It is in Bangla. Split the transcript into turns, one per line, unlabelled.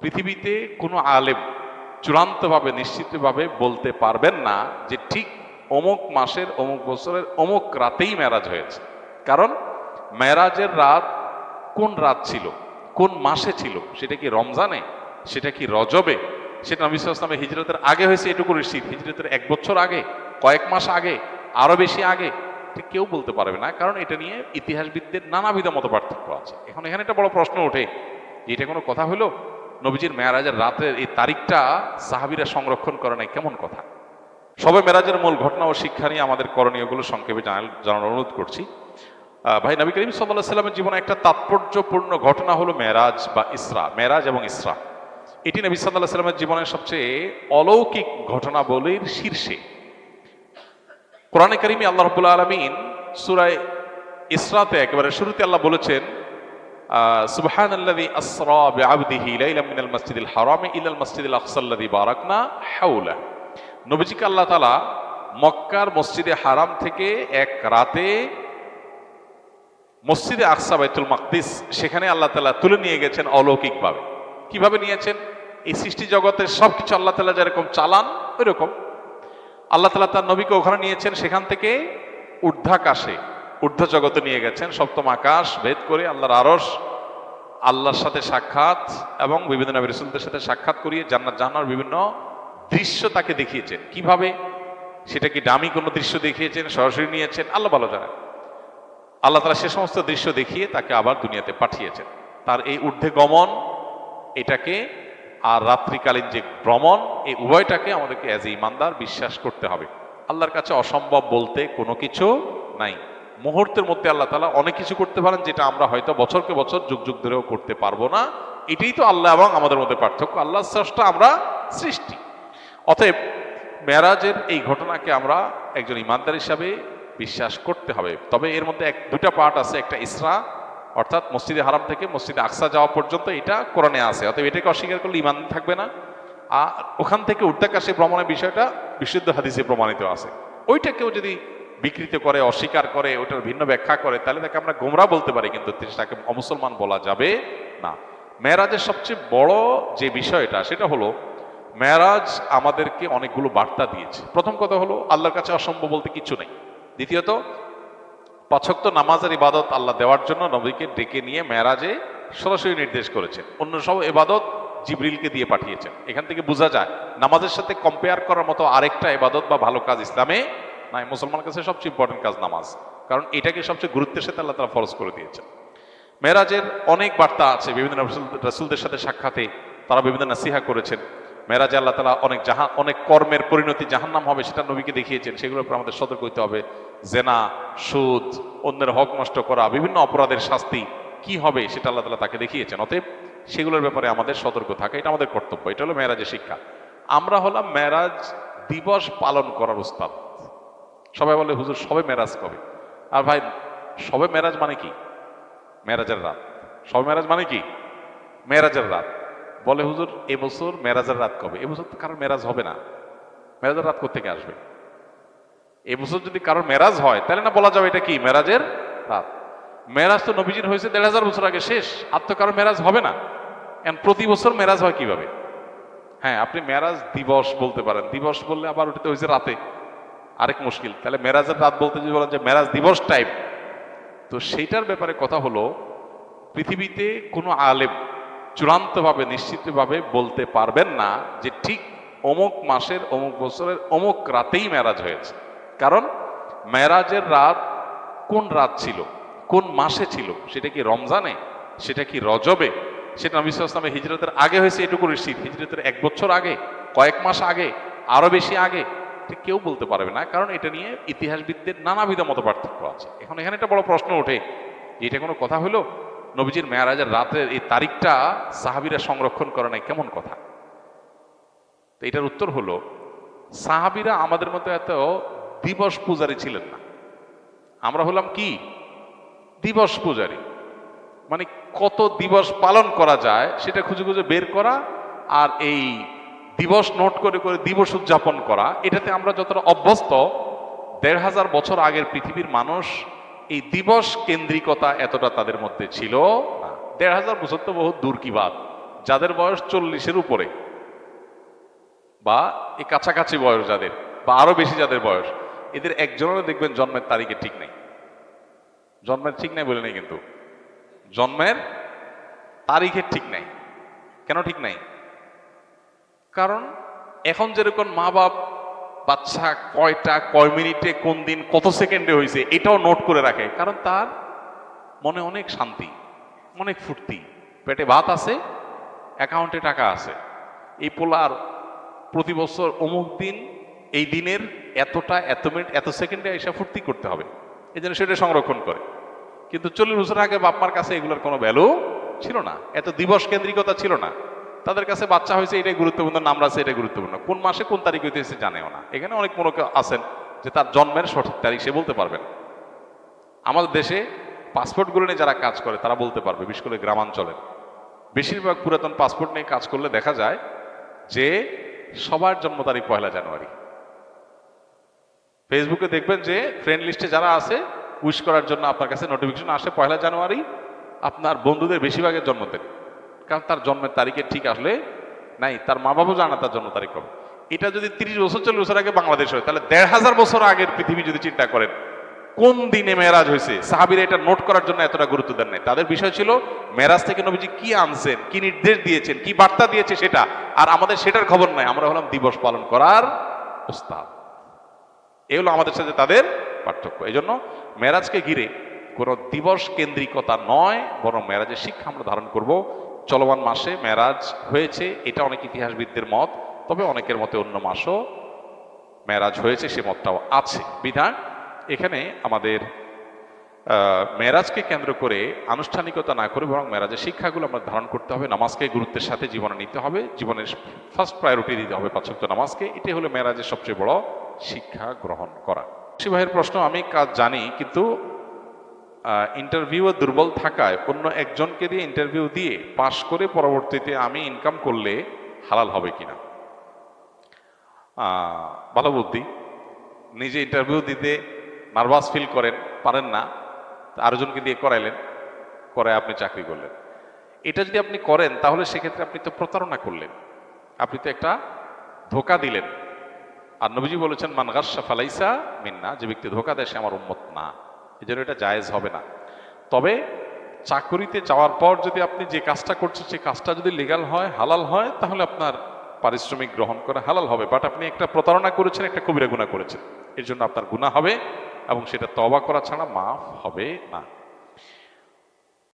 পৃথিবীতে কোনো আলেম চূড়ান্তভাবে নিশ্চিতভাবে বলতে পারবেন না যে ঠিক অমুক মাসের অমুক বছরের অমুক রাতেই মেরাজ হয়েছে। কারণ মেরাজের রাত কোন রাত ছিল, কোন মাসে ছিল, সেটা কি রমজানে, সেটা কি রজবে, সেটা নবী সাল্লাল্লাহু আলাইহি ওয়াসাল্লামের হিজরতের আগে হয়েছে এটুকু নিশ্চিত, হিজরতের 1 বছর আগে, কয়েক মাস আগে, আরো বেশি আগে, ঠিক কেউ বলতে পারবে না। কারণ এটা নিয়ে ইতিহাসবিদদের নানাবিধ মত পার্থক্য আছে। এখন এখানে একটা বড় প্রশ্ন ওঠে যে এটা কোনো কথা হলো? নবীজির মেরাজের রাতের এই তারিখটা সাহাবীরা সংরক্ষণ করে নাই, কেমন কথা? সবে মেরাজের মূল ঘটনা ও শিক্ষা নিয়ে আমাদের করণীয়গুলো সংক্ষেপে জানার অনুরোধ করছি। ভাই, নবী করিম সাল্লাল্লাহু আলাইহি সাল্লামের জীবনে একটা তাৎপর্যপূর্ণ ঘটনা হলো মেরাজ বা ইসরা, মেরাজ এবং ইসরা। এটি নবী সাল্লাল্লাহু আলাইহি সাল্লামের জীবনের সবচেয়ে অলৌকিক ঘটনাবলীর শীর্ষে। কোরআনে কারিমে আল্লাহ রাব্বুল আলামিন সূরা ইসরাতে একেবারে শুরুতে আল্লাহ বলেছেন, সুবহানাল্লাযী আসরা বিআবদিহি লাইলাম মিনাল মাসজিদিল হারামি ইলাল মাসজিদিল আকসাল্লাযী বারাকনা হাওলা। নবীজিকে আল্লাহ তাআলা মক্কার মসজিদে হারাম থেকে এক রাতে মসজিদে আকসা বাইতুল মাকদিস, সেখানে আল্লাহ তাআলা তুলে নিয়ে গেছেন অলৌকিকভাবে। কিভাবে নিয়েছেন? এই সৃষ্টি জগতের সবকিছু আল্লাহ তাআলা যেরকম চালান ওই রকম আল্লাহ তাআলা তার নবীকে ওখানে নিয়েছেন, সেখান থেকে ঊর্ধ্বাকাশে, ঊর্ধ্ব জগতে নিয়ে গেছেন, সপ্তম আকাশ ভেদ করে আল্লাহর আরশ, আল্লাহর সাথে সাক্ষাৎ এবং বিভিন্ন নবী রাসূলদের সাথে সাক্ষাৎ করিয়ে জান্নাত জাহান্নামের বিভিন্ন দৃশ্য তাকে দেখিয়েছেন। কিভাবে? সেটা কি দামি কোনো দৃশ্য দেখিয়েছেন, সরাসরি নিয়েছেন, আল্লাহ ভালো জানেন। আল্লাহ তাআলা সে সমস্ত দৃশ্য দেখিয়ে তাকে আবার দুনিয়াতে পাঠিয়েছেন। তার এই ঊর্ধ্বে গমন এটাকে আর রাত্রিকালীন যে ভ্রমণ, এই উভয়টাকে আমাদেরকে অ্যাজ এ ইমানদার বিশ্বাস করতে হবে। আল্লাহর কাছে অসম্ভব বলতে কোনো কিছু নাই। মুহূর্তের মধ্যে আল্লাহ তাআলা অনেক কিছু করতে পারেন, যেটা আমরা হয়তো বছরকে বছর যুগ যুগ ধরেও করতে পারবো না। এটাই তো আল্লাহ এবং আমাদের মধ্যে পার্থক্য। আল্লাহ স্রষ্টা, আমরা সৃষ্টি। অতএব মেরাজের এই ঘটনাকে আমরা একজন ইমানদার হিসাবে বিশ্বাস করতে হবে। তবে এর মধ্যে দুটা পার্ট আছে। একটা ইসরা, অর্থাৎ মসজিদে হারাম থেকে মসজিদে আকসা যাওয়া পর্যন্ত, এটা কোরআনে আছে। অতএব এটাকে অস্বীকার করলে ইমান থাকবে না। আর ওখান থেকে ঊর্ধ্বাকাশে ভ্রমণের বিষয়টা বিশুদ্ধ হাদিসে প্রমাণিত আছে। ওইটাকেও যদি বিকৃত করে, অস্বীকার করে, ওটার ভিন্ন ব্যাখ্যা করে, তাহলে তাকে আমরা গোমরা বলতে পারি, কিন্তু তাকে অমুসলমান বলা যাবে না। মেরাজের সবচেয়ে বড় যে বিষয়টা, সেটা হলো মেরাজ আমাদেরকে অনেকগুলো বার্তা দিয়েছে। প্রথম কথা হলো আল্লাহর কাছে অসম্ভব বলতে কিছু নেই। দ্বিতীয়ত, 5 ওয়াক্ত নামাজের ইবাদত আল্লাহ দেওয়ার জন্য নবীকে ডেকে নিয়ে মেরাজে সরাসরি নির্দেশ করেছেন। অন্য সব ইবাদত জিবরিলকে দিয়ে পাঠিয়েছেন। এখান থেকে বোঝা যায় নামাজের সাথে কম্পেয়ার করার মতো আরেকটা ইবাদত বা ভালো কাজ ইসলামে নাই। মুসলমানের কাছে সবচেয়ে ইম্পর্টেন্ট কাজ নামাজ, কারণ এটাকে সবচেয়ে গুরুত্বের সাথে আল্লাহ তাআলা ফরজ করে দিয়েছেন। মেরাজের অনেক বার্তা আছে। বিভিন্ন রাসূলদের সাথে সাক্ষাতে তারা বিভিন্ন নাসিহা করেছেন। মেরাজে আল্লাহ তাআলা অনেক কর্মের পরিণতি জাহান্নাম হবে সেটা নবীকে দেখিয়েছেন। সেগুলোর উপর আমাদের সতর্ক হতে হবে। জেনা, সুদ, অন্যের হক নষ্ট করা, বিভিন্ন অপরাধের শাস্তি কি হবে সেটা আল্লাহ তাআলা তাকে দেখিয়েছেন। অতএব সেগুলোর ব্যাপারে আমাদের সতর্ক থাকা, এটা আমাদের কর্তব্য। এটা হলো মেরাজের শিক্ষা। আমরা হলাম মেরাজ দিবস পালন করার উস্তাদ। সবাই বলে, হুজুর সবে মেরাজ কবে? আর ভাই, সবে মেরাজ মানে কি? মেরাজের রাত। সবে মেরাজ মানে কি? মেরাজের রাত। বলে, হুজুর এবছর মেরাজের রাত কবে? এবছর তো কারোর মেরাজ হবে না। মেরাজের রাত কোত্থেকে আসবে? এবছর যদি কারোর মেরাজ হয়, তাহলে না বলা যাবে এটা কি মেরাজের রাত। মেরাজ তো নবীজির হয়েছে 1500 বছর আগে, শেষ। আর তো কারোর মেরাজ হবে না। এখন প্রতি বছর মেরাজ হয় কিভাবে? হ্যাঁ, আপনি মেরাজ দিবস বলতে পারেন। দিবস বললে আবার ওটাতে হয়েছে রাতে, আরেক মুশকিল। তাহলে মেরাজের রাত বলতে যদি বলেন যে মেরাজ দিবস টাইপ, তো সেইটার ব্যাপারে কথা হলো, পৃথিবীতে কোনো আলেম চূড়ান্তভাবে নিশ্চিতভাবে বলতে পারবেন না যে ঠিক অমুক মাসের অমুক বছরের অমুক রাতেই মেরাজ হয়েছে। কারণ মেরাজের রাত কোন রাত ছিল, কোন মাসে ছিল, সেটা কি রমজানে, সেটা কি রজবে, সেটা নবী সাল্লাল্লাহু আলাইহি ওয়াসাল্লামের হিজরতের আগে হয়েছে এটুকু নিশ্চিত, হিজরতের 1 বছর আগে, কয়েক মাস আগে, আরো বেশি আগে, ঠিক কেউ বলতে পারবে না। কারণ এটা নিয়ে ইতিহাসবিদদের নানাবিধ মত পার্থক্য আছে। এখন এখানে একটা বড় প্রশ্ন ওঠে যে এটা কোনো কথা হলো? নবীজির মেরাজের রাতের এই তারিখটা সাহাবীরা সংরক্ষণ করে নাই, কেমন কথা? তো এটার উত্তর হলো, সাহাবীরা আমাদের মতো এত দিবস পূজারী ছিলেন না। আমরা হলাম কি? দিবস পূজারী। মানে কত দিবস পালন করা যায় সেটা খুঁজে খুঁজে বের করা, আর এই দিবস নোট করে করে দিবস উদযাপন করা, এটাতে আমরা যতটা অভ্যস্ত, 1500 বছর আগের পৃথিবীর মানুষ এই দিবস কেন্দ্রিকতা এতটা তাদের মধ্যে ছিল না। 1500 বছর তো বহুত দূর কি বাদ। যাদের বয়স 40-এর উপরে বা এই কাছাকাছি বয়স যাদের বা আরো বেশি যাদের বয়স, এদের একজনেরও দেখবেন জন্মের তারিখে ঠিক নেই। জন্মের ঠিক নাই বলে নেই, কিন্তু জন্মের তারিখের ঠিক নাই। কেন ঠিক নাই? কারণ এখন যেরকম মা বাপ বাচ্চা কয়টা কয় মিনিটে কোন দিন কত সেকেন্ডে হয়েছে এটাও নোট করে রাখে, কারণ তার মনে অনেক শান্তি, অনেক ফুর্তি, পেটে ভাত আছে, অ্যাকাউন্টে টাকা আছে, এই পোলার প্রতি বছর অমুক দিন এই দিনের এতটা এত মিনিট এত সেকেন্ডে এসে ফুর্তি করতে হবে, এই জন্য সেটা সংরক্ষণ করে। কিন্তু 40 বছর আগে বাপমার কাছে এগুলোর কোনো ভ্যালু ছিল না, এত দিবস কেন্দ্রিকতা ছিল না। তাদের কাছে বাচ্চা হয়েছে এটাই গুরুত্বপূর্ণ, নাম রাখছে এটাই গুরুত্বপূর্ণ, কোন মাসে কোন তারিখ হইতেছে জানেও না। এখানে অনেক মনে আছেন যে তার জন্মের সঠিক তারিখ সে বলতে পারবেন। আমাদের দেশে পাসপোর্টগুলো নিয়ে যারা কাজ করে তারা বলতে পারবে, বিশেষ করে গ্রামাঞ্চলের বেশিরভাগ পুরাতন পাসপোর্ট নিয়ে কাজ করলে দেখা যায় যে সবার জন্ম তারিখ 1 জানুয়ারি। ফেসবুকে দেখবেন যে ফ্রেন্ড লিস্টে যারা আছে উইশ করার জন্য আপনার কাছে নোটিফিকেশন আসে 1 জানুয়ারি, আপনার বন্ধুদের বেশিরভাগের জন্মদিন, কারণ তার জন্মের তারিখে ঠিক আসলে নাই, তার মা বাবাও জানা তার জন্ম তারিখ কবে। এটা যদি 30 বছর 40 বছর আগে বাংলাদেশ হয়, তাহলে 1500 বছর আগের পৃথিবী যদি চিন্তা করেন কোন দিনে মেরাজ হয়েছে, সাহাবীরা এটা নোট করার জন্য এতটা গুরুত্ব দেন নাই। তাদের বিষয় ছিল মেরাজ থেকে নবীজি কি আনছেন, কি নির্দেশ দিয়েছেন, কি বার্তা দিয়েছে সেটা, আর আমাদের সেটার খবর নাই। আমরা হলাম দিবস পালন করার ওস্তাদ। এই হলো আমাদের সাথে তাদের পার্থক্য। এই জন্য মেরাজকে ঘিরে কোনো দিবস কেন্দ্রিকতা নয়, বরং মেরাজের শিক্ষা আমরা ধারণ করব। চলমান মাসে মেরাজ হয়েছে, এটা অনেক ইতিহাসবিদদের মত, তবে অনেকের মতে অন্য মাসও মেরাজ হয়েছে সে মতটাও আছে। বিধান এখানে আমাদের মেরাজকে কেন্দ্র করে আনুষ্ঠানিকতা না করে বরং মেরাজের শিক্ষাগুলো আমরা ধারণ করতে হবে। নামাজকে গুরুত্বের সাথে জীবনে নিতে হবে, জীবনের ফার্স্ট প্রায়োরিটি দিতে হবে 5 ওয়াক্ত নামাজকে। এটাই হলো মেরাজের সবচেয়ে বড় শিক্ষা গ্রহণ করা। ভাইয়ের প্রশ্ন, আমি কাজ জানি কিন্তু ইন্টারভিউ দুর্বল থাকায় অন্য একজনকে দিয়ে ইন্টারভিউ দিয়ে পাশ করে পরবর্তীতে আমি ইনকাম করলে হালাল হবে কিনা? ভালো বুদ্ধি। নিজে ইন্টারভিউ দিতে নার্ভাস ফিল করেন, পারেন না, আরেকজনকে দিয়ে করাইলেন, করে আপনি চাকরি করলেন। এটা যদি আপনি করেন তাহলে সেক্ষেত্রে আপনি তো প্রতারণা করলেন, আপনি তো একটা ধোকা দিলেন। আর নবীজি বলেছেন মান গাসসা ফালাইসা মিন্না, যে ব্যক্তি ধোকা দেয় সে আমার উম্মত না। এই জন্য এটা জায়েজ হবে না। তবে চাকরিতে যাওয়ার পর যদি আপনি যে কাজটা করছেন সেই কাজটা যদি লিগ্যাল হয়, হালাল হয়, তাহলে আপনার পারিশ্রমিক গ্রহণ করা হালাল হবে। বাট আপনি একটা প্রতারণা করেছেন, একটা কবিরা গুনাহ করেছেন, এর জন্য আপনার গুনাহ হবে এবং সেটা তওবা করা ছাড়া মাফ হবে না।